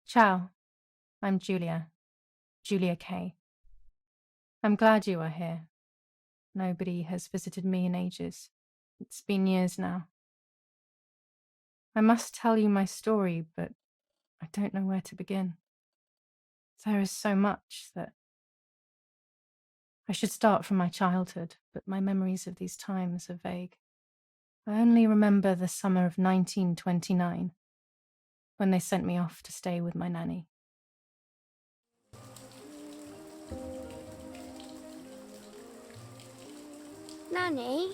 Ciao, I'm Julia Kay. I'm glad you are here. Nobody has visited me in ages. It's been years now. I must tell you my story, but I don't know where to begin. There is so much that I should start from my childhood, but my memories of these times are vague. I only remember the summer of 1929, when they sent me off to stay with my nanny. Nanny,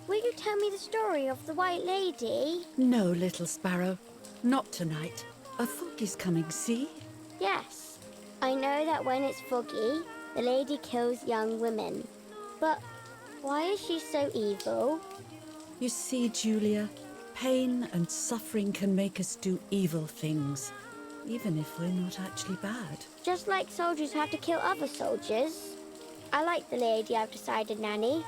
will you tell me the story of the White Lady? No, little sparrow. Not tonight. A fog is coming, see? Yes. I know that when it's foggy, the lady kills young women. But why is she so evil? You see, Julia, pain and suffering can make us do evil things, even if we're not actually bad. Just like soldiers have to kill other soldiers. I like the lady, I've decided, Nanny.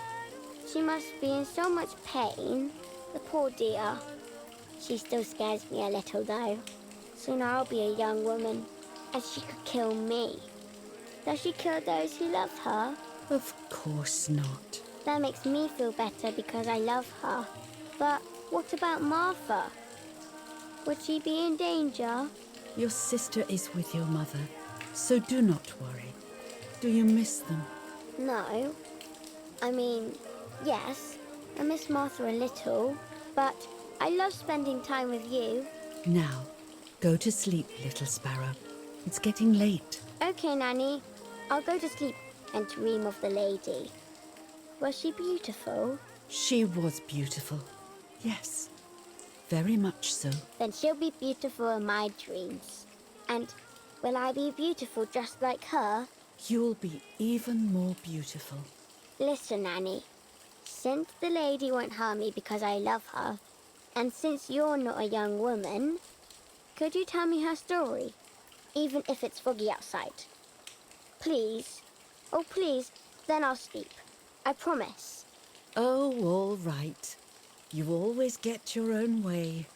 She must be in so much pain. The poor dear. She still scares me a little, though. Soon I'll be a young woman, and she could kill me. Does she kill those who love her? Of course not. That makes me feel better because I love her. But what about Martha? Would she be in danger? Your sister is with your mother, so do not worry. Do you miss them? No. I mean, yes, I miss Martha a little, but I love spending time with you. Now, go to sleep, little sparrow. It's getting late. Okay, Nanny. I'll go to sleep and dream of the lady. Was she beautiful? She was beautiful. Yes, very much so. Then she'll be beautiful in my dreams. And will I be beautiful just like her? You'll be even more beautiful. Listen, Nanny. Since the lady won't harm me because I love her, and since you're not a young woman, could you tell me her story, even if it's foggy outside? Please. Oh, please, then I'll sleep. I promise. Oh, all right. You always get your own way.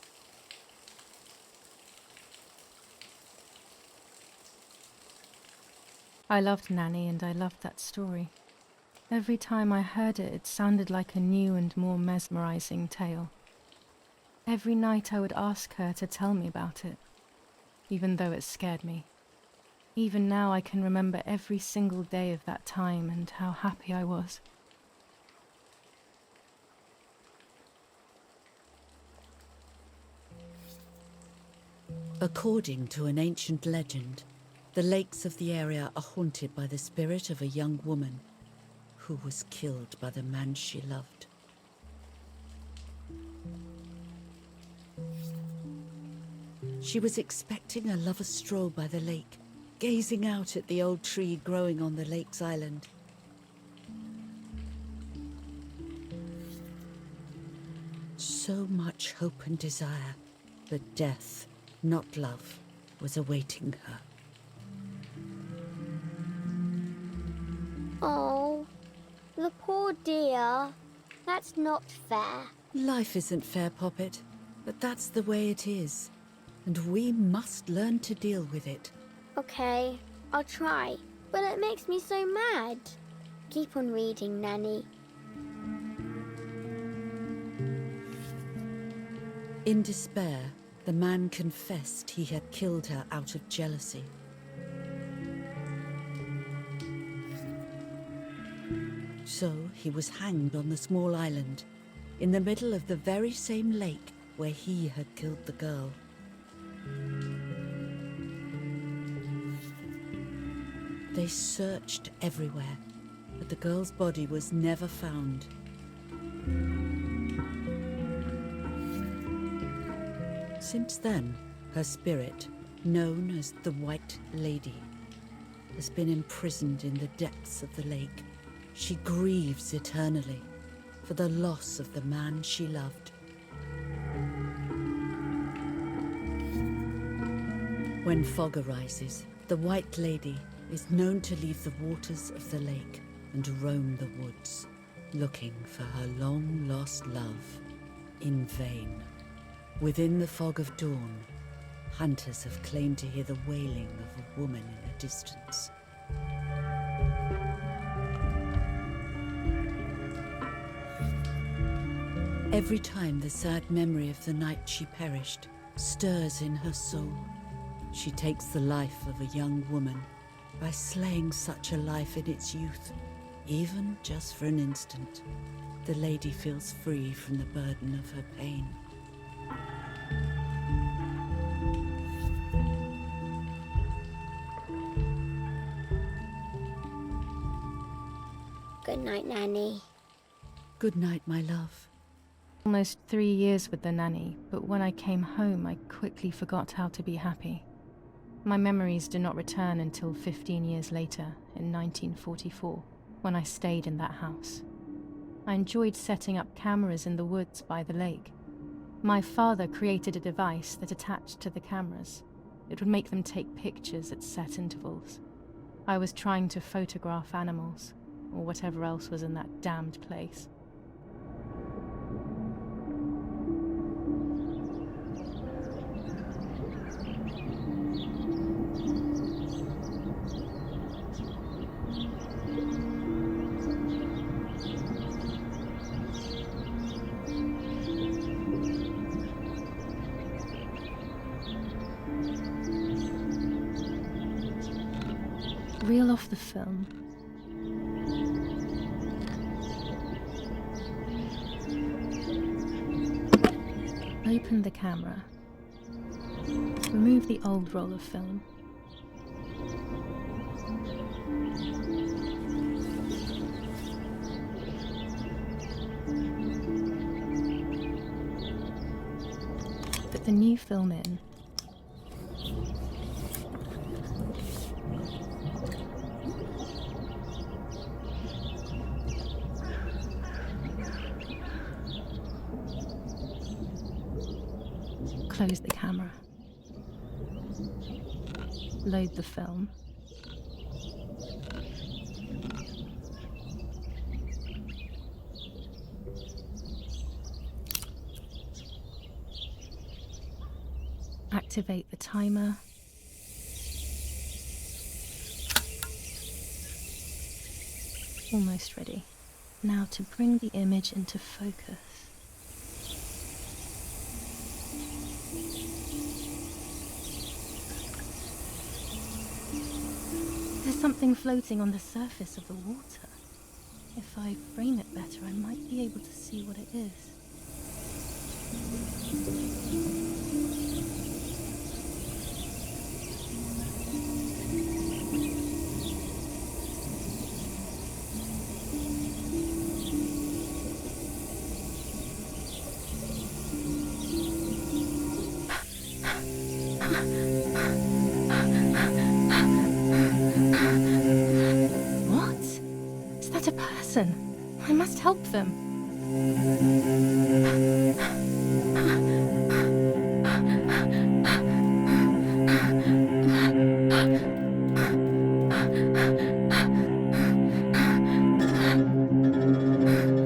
I loved Nanny and I loved that story. Every time I heard it, it sounded like a new and more mesmerizing tale. Every night I would ask her to tell me about it, even though it scared me. Even now I can remember every single day of that time and how happy I was. According to an ancient legend, the lakes of the area are haunted by the spirit of a young woman who was killed by the man she loved. She was expecting a lover's stroll by the lake, gazing out at the old tree growing on the lake's island. So much hope and desire, but death, not love, was awaiting her. Oh, the poor dear. That's not fair. Life isn't fair, Poppet, but that's the way it is, and we must learn to deal with it. Okay, I'll try, but it makes me so mad. Keep on reading, Nanny. In despair, the man confessed he had killed her out of jealousy. So he was hanged on the small island, in the middle of the very same lake where he had killed the girl. They searched everywhere, but the girl's body was never found. Since then, her spirit, known as the White Lady, has been imprisoned in the depths of the lake. She grieves eternally for the loss of the man she loved. When fog arises, the White Lady is known to leave the waters of the lake and roam the woods, looking for her long-lost love in vain. Within the fog of dawn, Hunters have claimed to hear the wailing of a woman in the distance. Every time the sad memory of the night she perished stirs in her soul, she takes the life of a young woman by slaying such a life in its youth. Even just for an instant, the lady feels free from the burden of her pain. Good night, Nanny. Good night, my love. Almost 3 years with the nanny, but when I came home, I quickly forgot how to be happy. My memories do not return until 15 years later, in 1944, when I stayed in that house. I enjoyed setting up cameras in the woods by the lake. My father created a device that attached to the cameras. It would make them take pictures at set intervals. I was trying to photograph animals, or whatever else was in that damned place. Reel off the film. Open the camera. Remove the old roll of film. Put the new film in. Close the camera. Load the film. Activate the timer. Almost ready. Now to bring the image into focus. There's something floating on the surface of the water. If I frame it better, I might be able to see what it is. I must help them.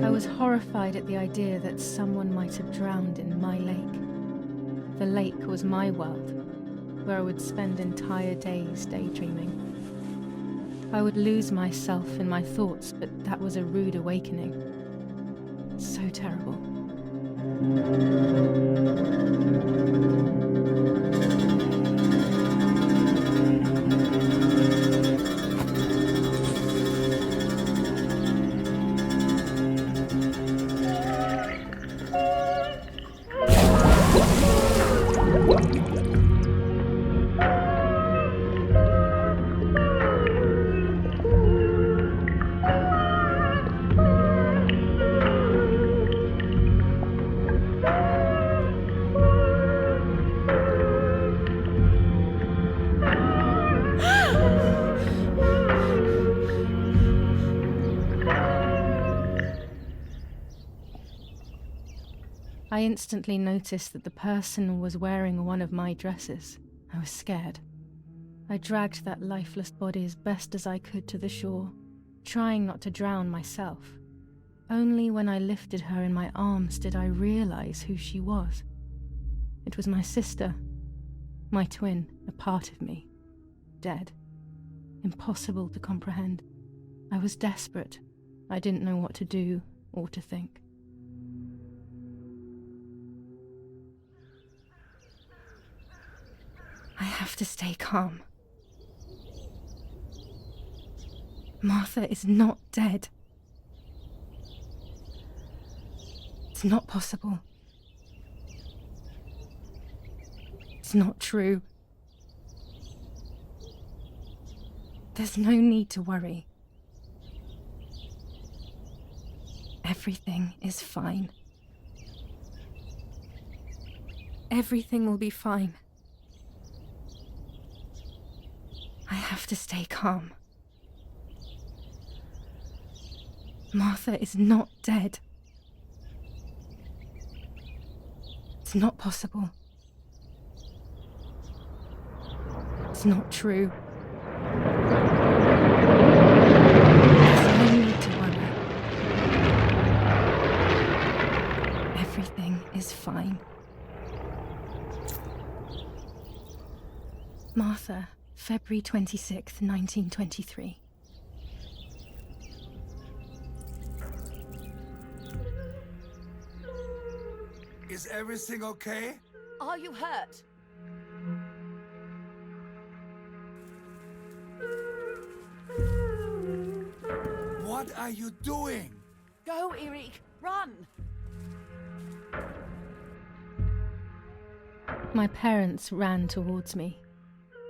I was horrified at the idea that someone might have drowned in my lake. The lake was my world, where I would spend entire days daydreaming. I would lose myself in my thoughts, but that was a rude awakening. So terrible. I instantly noticed that the person was wearing one of my dresses. I was scared. I dragged that lifeless body as best as I could to the shore, trying not to drown myself. Only when I lifted her in my arms did I realize who she was. It was my sister. My twin, a part of me, dead. Impossible to comprehend. I was desperate. I didn't know what to do or to think. I have to stay calm. Martha is not dead. It's not possible. It's not true. There's no need to worry. Everything is fine. Everything will be fine. I have to stay calm. Martha is not dead. It's not possible. It's not true. There's no need to worry. Everything is fine. Martha, February 26th, 1923. Is everything okay? Are you hurt? What are you doing? Go, Eric! Run! My parents ran towards me.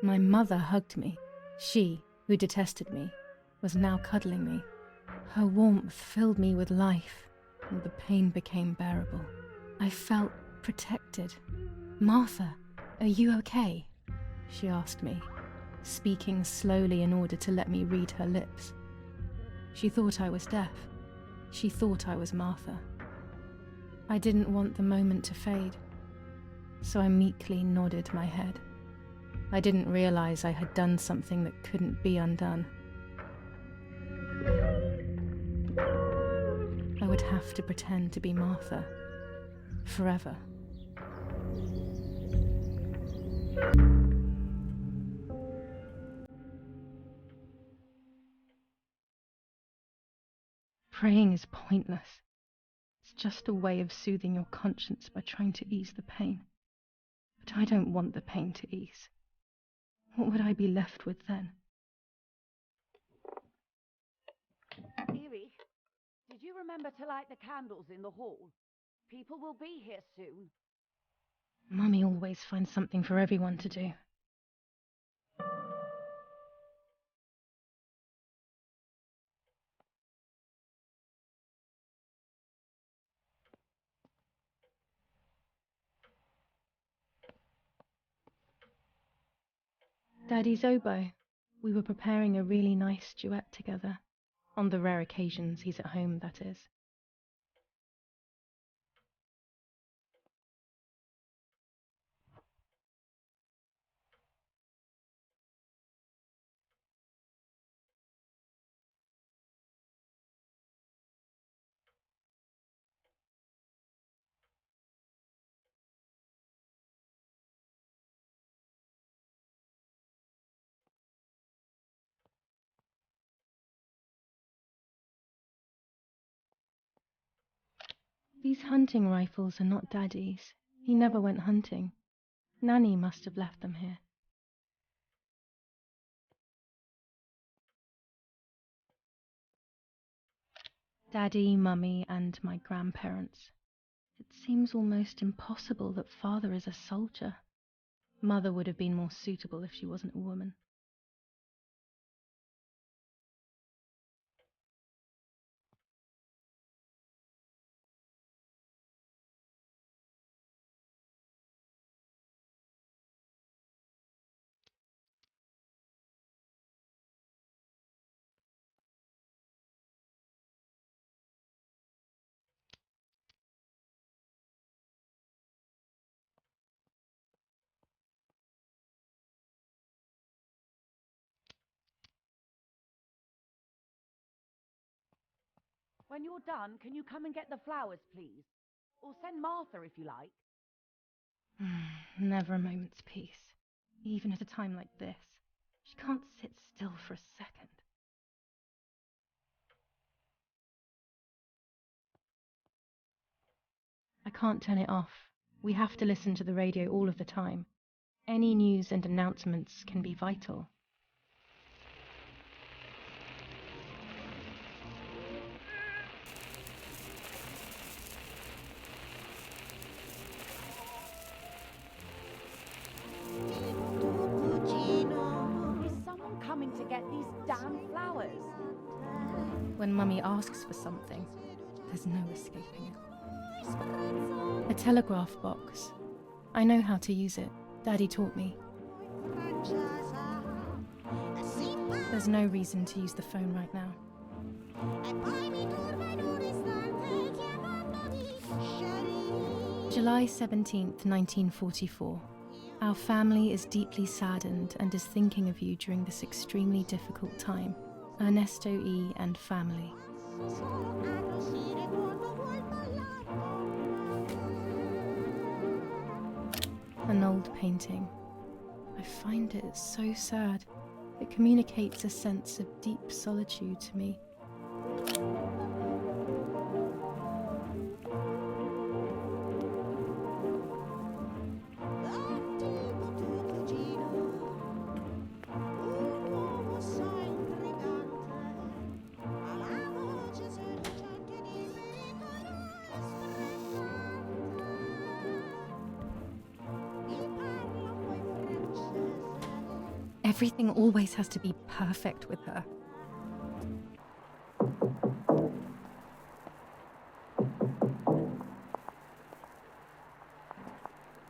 My mother hugged me. She, who detested me, was now cuddling me. Her warmth filled me with life, and the pain became bearable. I felt protected. "Martha, are you okay?" she asked me, speaking slowly in order to let me read her lips. She thought I was deaf. She thought I was Martha. I didn't want the moment to fade, so I meekly nodded my head. I didn't realize I had done something that couldn't be undone. I would have to pretend to be Martha forever. Praying is pointless. It's just a way of soothing your conscience by trying to ease the pain. But I don't want the pain to ease. What would I be left with then? Eric, did you remember to light the candles in the hall? People will be here soon. Mummy always finds something for everyone to do. Daddy's oboe. We were preparing a really nice duet together. On the rare occasions he's at home, that is. These hunting rifles are not Daddy's. He never went hunting. Nanny must have left them here. Daddy, Mummy, and my grandparents. It seems almost impossible that Father is a soldier. Mother would have been more suitable if she wasn't a woman. When you're done, can you come and get the flowers, please? Or send Martha if you like. Never a moment's peace. even at a time like this. She can't sit still for a second. I can't turn it off. We have to listen to the radio all of the time. Any news and announcements can be vital. Is someone coming to get these damn flowers? When Mummy asks for something, there's no escaping it. A telegraph box. I know how to use it. Daddy taught me. There's no reason to use the phone right now. July 17th, 1944. Our family is deeply saddened and is thinking of you during this extremely difficult time. Ernesto E. and family. An old painting. I find it so sad. It communicates a sense of deep solitude to me. Everything always has to be perfect with her.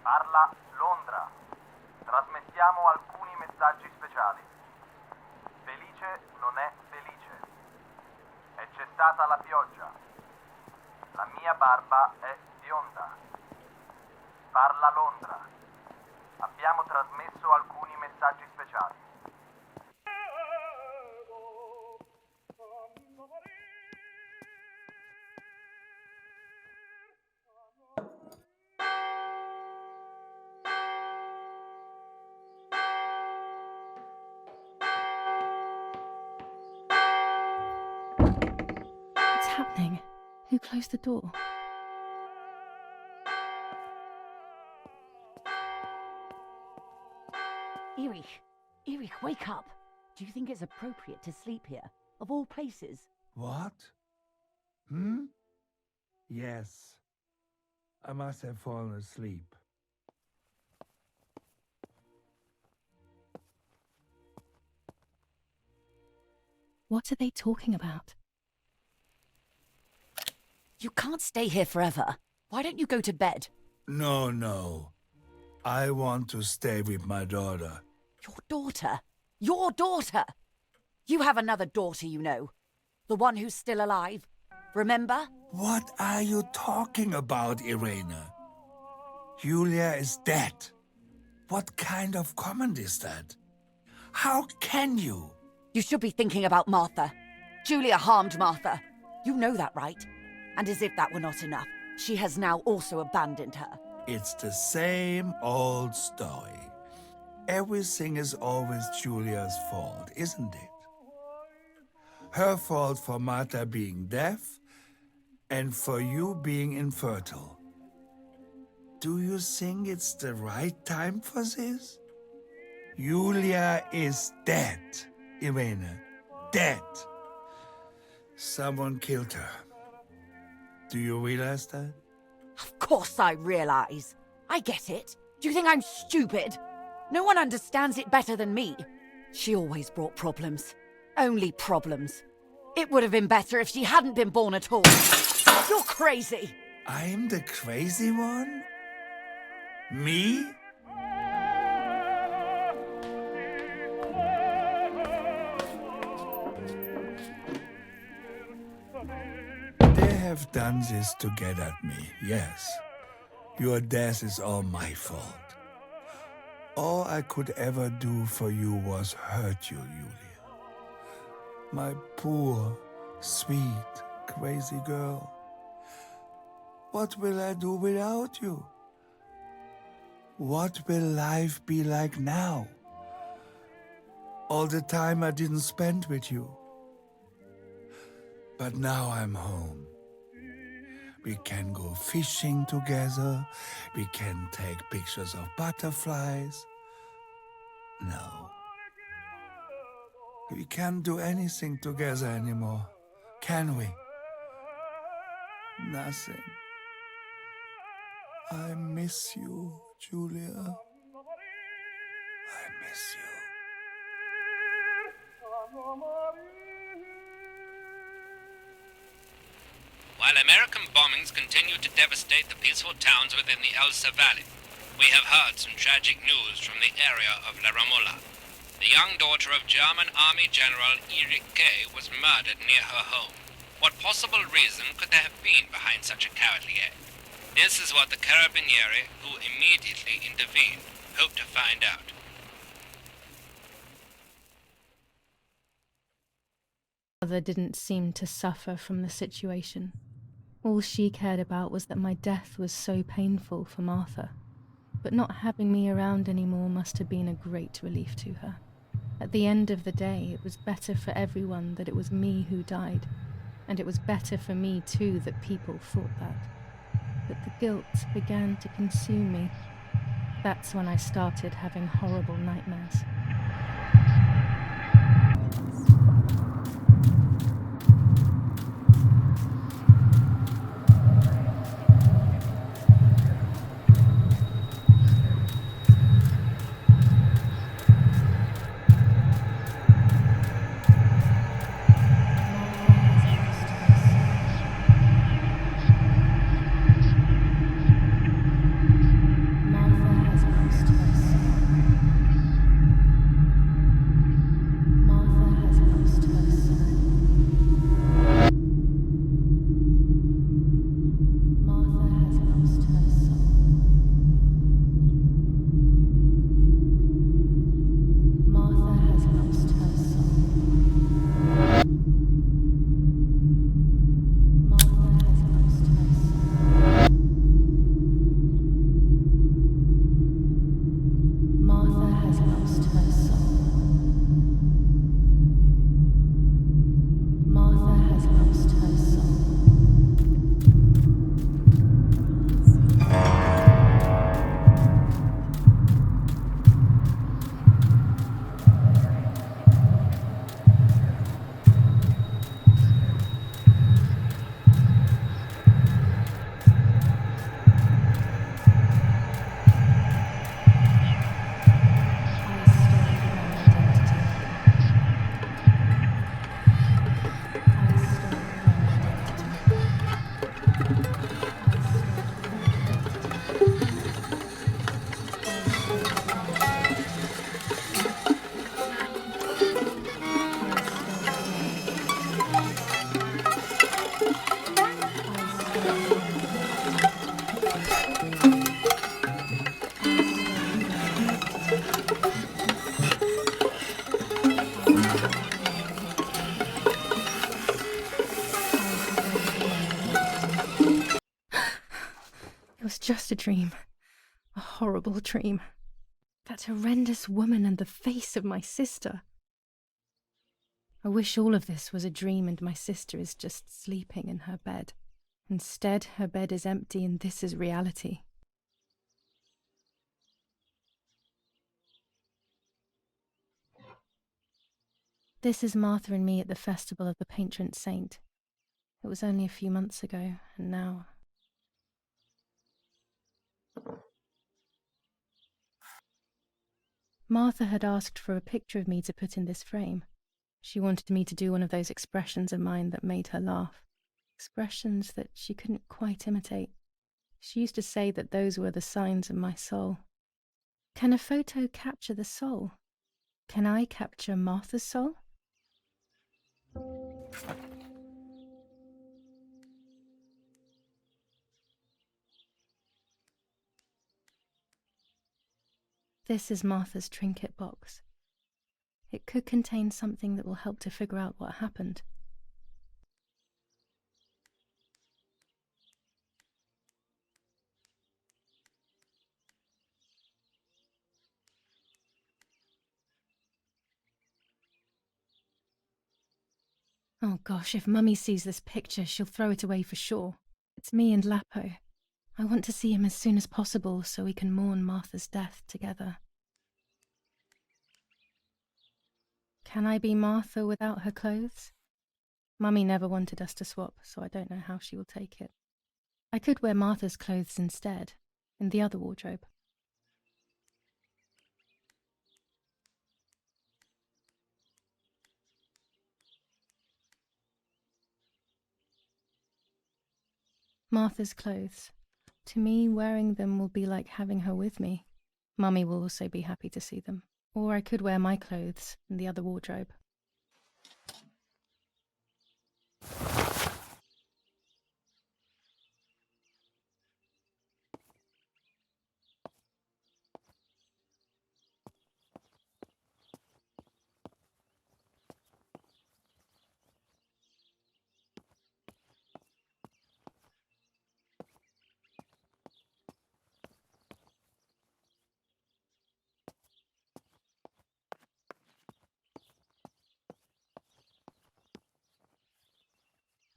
Parla Londra. Trasmettiamo alcuni messaggi speciali. Felice non è felice. E c'è stata la pioggia. La mia barba è bionda. Parla Londra. Abbiamo trasmesso alcuni messaggi speciali. What's happening? Who closed the door? Erich, wake up. Do you think it's appropriate to sleep here, of all places? What? Yes. I must have fallen asleep. What are they talking about? You can't stay here forever. Why don't you go to bed? No. I want to stay with my daughter. Your daughter? Your daughter? You have another daughter, you know. The one who's still alive. Remember? What are you talking about, Irena? Julia is dead. What kind of comment is that? How can you? You should be thinking about Martha. Julia harmed Martha. You know that, right? And as if that were not enough, she has now also abandoned her. It's the same old story. Everything is always Julia's fault, isn't it? Her fault for Martha being deaf and for you being infertile. Do you think it's the right time for this? Julia is dead, Irene. Dead. Someone killed her. Do you realize that? Of course I realize. I get it. Do you think I'm stupid? No one understands it better than me. She always brought problems. Only problems. It would have been better if she hadn't been born at all. You're crazy. I'm the crazy one? Me? They have done this to get at me, yes. Your death is all my fault. All I could ever do for you was hurt you, Julia. My poor, sweet, crazy girl. What will I do without you? What will life be like now? All the time I didn't spend with you. But now I'm home. We can go fishing together. We can take pictures of butterflies. No. We can't do anything together anymore, can we? Nothing. I miss you, Julia. I miss you. While American bombings continue to devastate the peaceful towns within the Elsa Valley, we have heard some tragic news from the area of La Ramola. The young daughter of German Army General Erich K. was murdered near her home. What possible reason could there have been behind such a cowardly act? This is what the Carabinieri, who immediately intervened, hope to find out. Mother didn't seem to suffer from the situation. All she cared about was that my death was so painful for Martha. But not having me around anymore must have been a great relief to her. At the end of the day, it was better for everyone that it was me who died. And it was better for me too that people thought that. But the guilt began to consume me. That's when I started having horrible nightmares. It was just a dream. A horrible dream. That horrendous woman and the face of my sister. I wish all of this was a dream and my sister is just sleeping in her bed. Instead, her bed is empty and this is reality. This is Martha and me at the festival of the patron saint. It was only a few months ago, and now... Martha had asked for a picture of me to put in this frame. She wanted me to do one of those expressions of mine that made her laugh. Expressions that she couldn't quite imitate. She used to say that those were the signs of my soul. Can a photo capture the soul? Can I capture Martha's soul? This is Martha's trinket box. It could contain something that will help to figure out what happened. Oh gosh, if Mummy sees this picture, she'll throw it away for sure. It's me and Lapo. I want to see him as soon as possible so we can mourn Martha's death together. Can I be Martha without her clothes? Mummy never wanted us to swap, so I don't know how she will take it. I could wear Martha's clothes instead, in the other wardrobe. Martha's clothes. To me, wearing them will be like having her with me. Mummy will also be happy to see them. Or I could wear my clothes in the other wardrobe.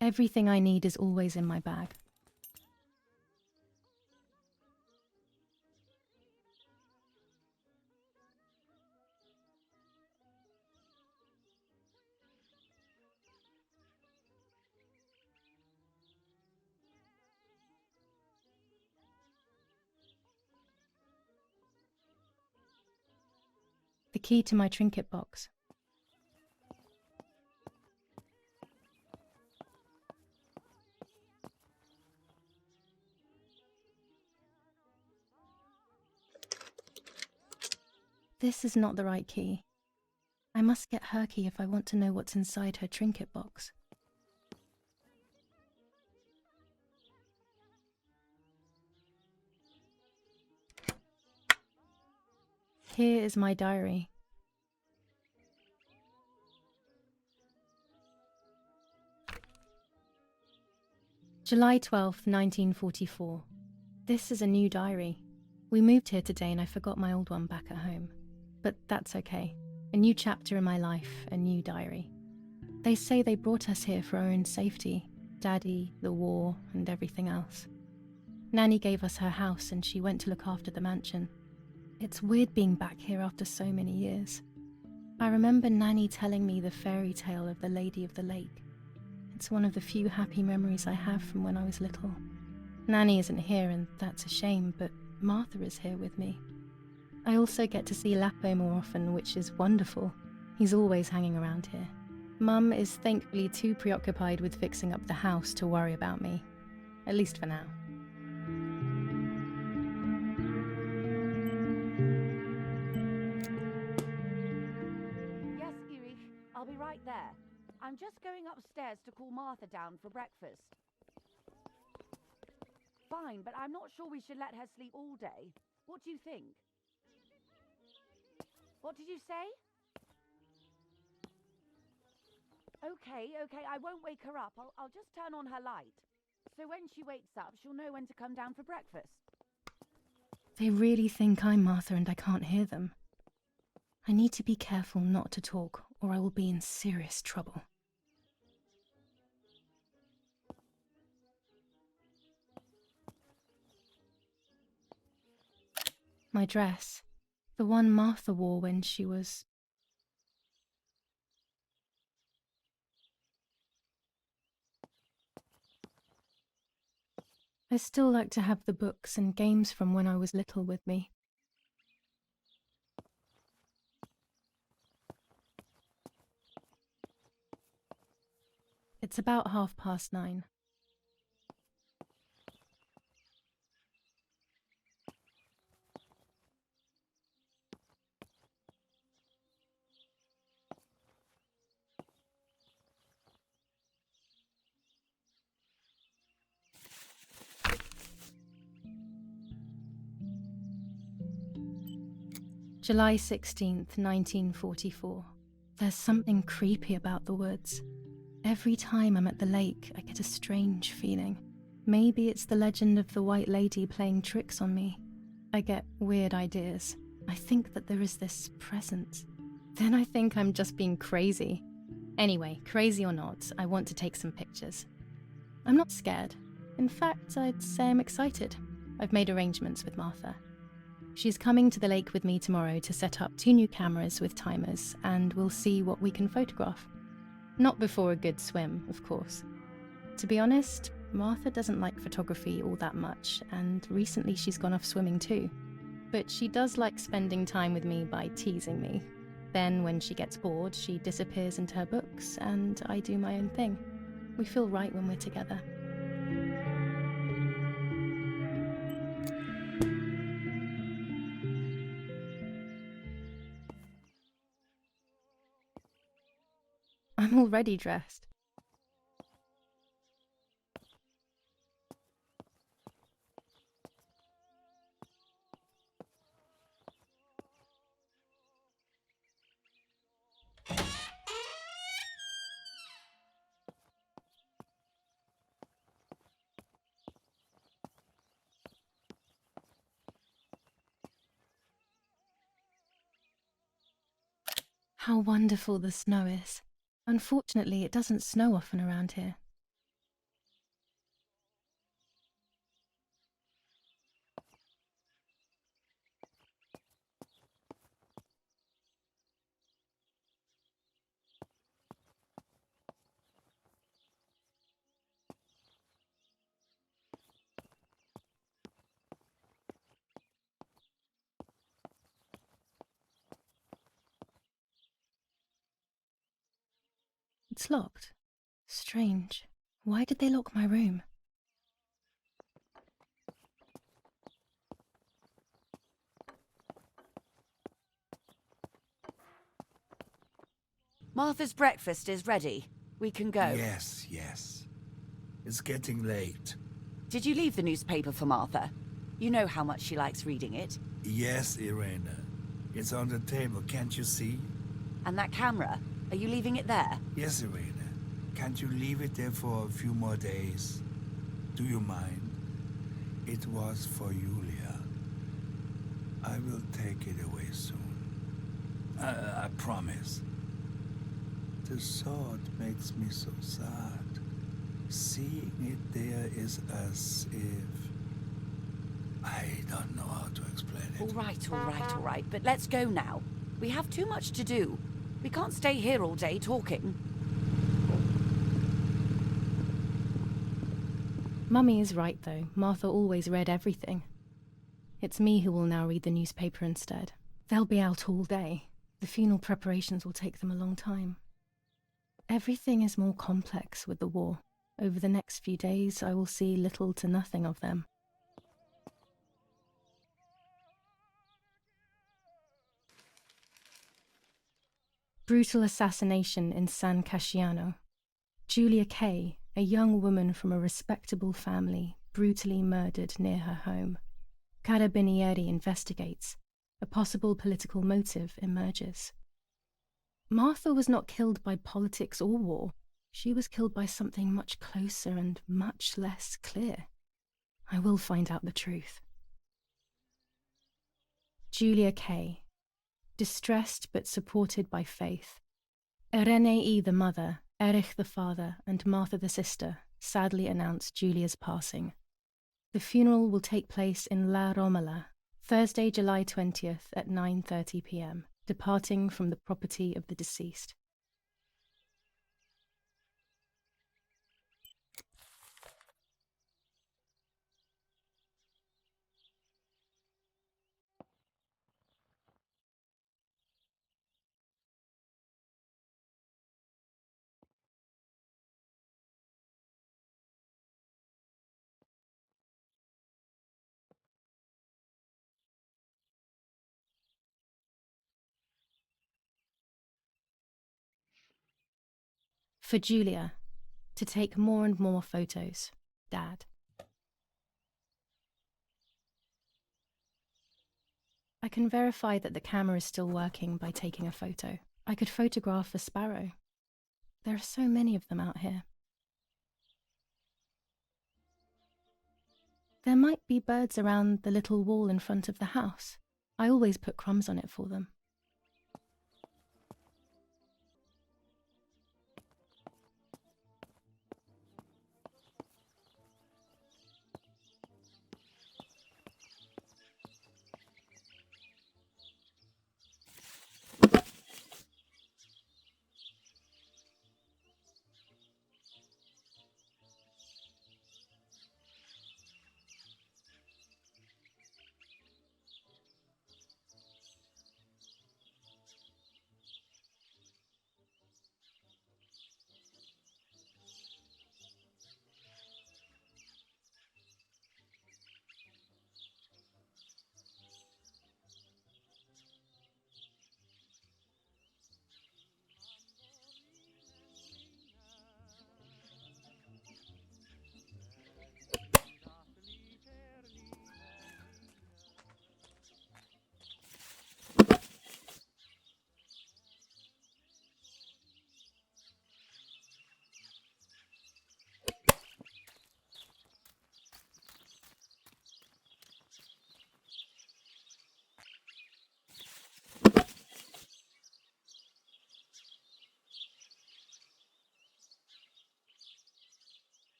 Everything I need is always in my bag. The key to my trinket box. This is not the right key. I must get her key if I want to know what's inside her trinket box. Here is my diary. July 12th, 1944. This is a new diary. We moved here today and I forgot my old one back at home. But that's okay. A new chapter in my life, a new diary. They say they brought us here for our own safety. Daddy, the war, and everything else. Nanny gave us her house and she went to look after the mansion. It's weird being back here after so many years. I remember Nanny telling me the fairy tale of the Lady of the Lake. It's one of the few happy memories I have from when I was little. Nanny isn't here and that's a shame, but Martha is here with me. I also get to see Lapo more often, which is wonderful. He's always hanging around here. Mum is thankfully too preoccupied with fixing up the house to worry about me. At least for now. Yes, Erich, I'll be right there. I'm just going upstairs to call Martha down for breakfast. Fine, but I'm not sure we should let her sleep all day. What do you think? What did you say? Okay, I won't wake her up. I'll just turn on her light. So when she wakes up, she'll know when to come down for breakfast. They really think I'm Martha and I can't hear them. I need to be careful not to talk, or I will be in serious trouble. My dress. The one Martha wore when she was... I still like to have the books and games from when I was little with me. It's about 9:30. July 16th, 1944. There's something creepy about the woods. Every time I'm at the lake, I get a strange feeling. Maybe it's the legend of the White Lady playing tricks on me. I get weird ideas. I think that there is this presence. Then I think I'm just being crazy. Anyway, crazy or not, I want to take some pictures. I'm not scared. In fact, I'd say I'm excited. I've made arrangements with Martha. She's coming to the lake with me tomorrow to set up 2 new cameras with timers, and we'll see what we can photograph. Not before a good swim, of course. To be honest, Martha doesn't like photography all that much, and recently she's gone off swimming too. But she does like spending time with me by teasing me. Then, when she gets bored, she disappears into her books, and I do my own thing. We feel right when we're together. I'm already dressed. How wonderful the snow is. Unfortunately, it doesn't snow often around here. It's locked. Strange. Why did they lock my room? Martha's breakfast is ready. We can go. Yes, yes. It's getting late. Did you leave the newspaper for Martha? You know how much she likes reading it. Yes, Irena. It's on the table, can't you see? And that camera, are you leaving it there? Yes, Irena. Can't you leave it there for a few more days? Do you mind? It was for Julia. I will take it away soon. I promise. The thought makes me so sad. Seeing it there is as if... I don't know how to explain it. All right, but let's go now. We have too much to do. We can't stay here all day talking. Mummy is right, though. Martha always read everything. It's me who will now read the newspaper instead. They'll be out all day. The funeral preparations will take them a long time. Everything is more complex with the war. Over the next few days, I will see little to nothing of them. Brutal assassination in San Casciano. Julia Kay, a young woman from a respectable family, brutally murdered near her home. Carabinieri investigates. A possible political motive emerges. Martha was not killed by politics or war. She was killed by something much closer and much less clear. I will find out the truth. Julia Kay. Distressed but supported by faith. Irenei the mother, Erich the father, and Martha the sister sadly announced Julia's passing. The funeral will take place in La Romola, Thursday, July 20th at 9:30 p.m., departing from the property of the deceased. For Julia, to take more and more photos, Dad. I can verify that the camera is still working by taking a photo. I could photograph a sparrow. There are so many of them out here. There might be birds around the little wall in front of the house. I always put crumbs on it for them.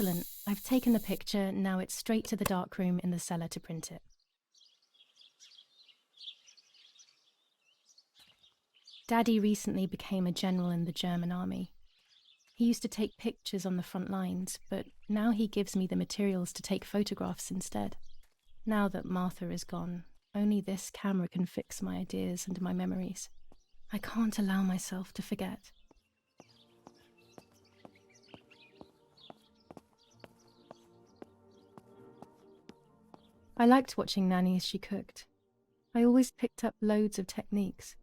Excellent. I've taken the picture, now it's straight to the darkroom in the cellar to print it. Daddy recently became a general in the German army. He used to take pictures on the front lines, but now he gives me the materials to take photographs instead. Now that Martha is gone, only this camera can fix my ideas and my memories. I can't allow myself to forget. I liked watching Nanny as she cooked. I always picked up loads of techniques.